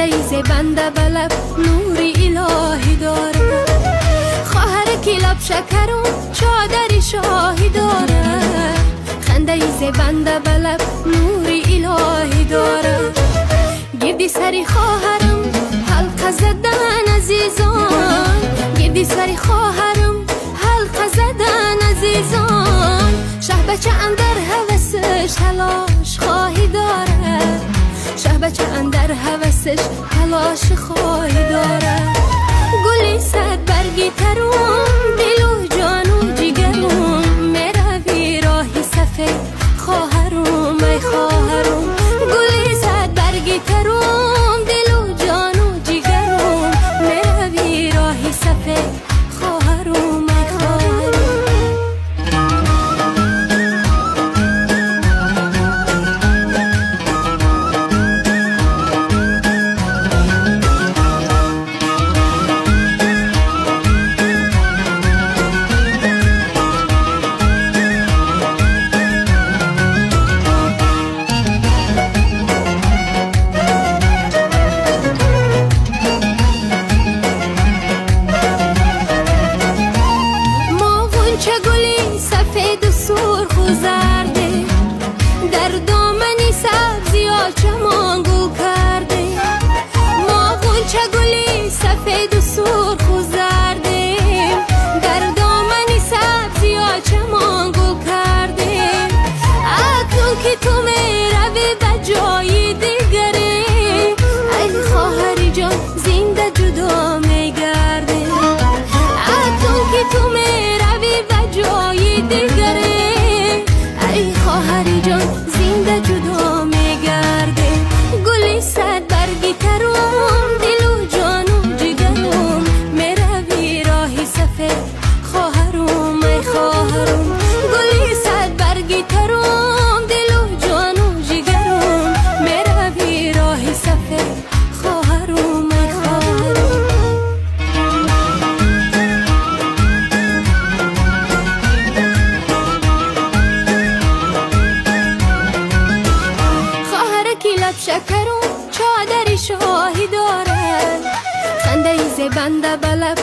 خنده زبنده بلب نوری الهی داره، خواهر که لب شکرم چادر شاهی داره، خنده زبنده بلب نوری الهی داره. گردی سری خواهرم حلقه زدن عزیزان، گردی سری خواهرم حلقه زدن عزیزان. شه بچه اندر هوسش تلاش خواهی داره، شه بچه اندر هوسش تلاش خواهی داره. گلی صد برگی ترون دل و جان و جگرم، میروی راهی سفید خواهرم ای خواهرم. گلی صد برگی ترون دل و جان و جگرم، میروی راهی سفید خواهرم ای خواهرم. در دامنی سبزی ها چمان گل کرده، ما غنچه گلی سفید و سرخ و زردیم، در دامنی سبزی ها چمان گل کردیم. اکنون که تو میروی به جای دیگری، ای خواهری جان زنده جدا میگردیم. اکنون که تو میروی به جای دیگری، ای خواهری جان زنده جدا میگرده. گلی صد برگی ترم دل و جان و جگرم، میروی راهی سفید خواهرم ای خواهرم. گلی صد برگی ترم دل و جان و جگرم، میروی راهی سفید خواهرم ای خواهرم. لب شکرم چادر شاهی داره، خنده زبنده بلب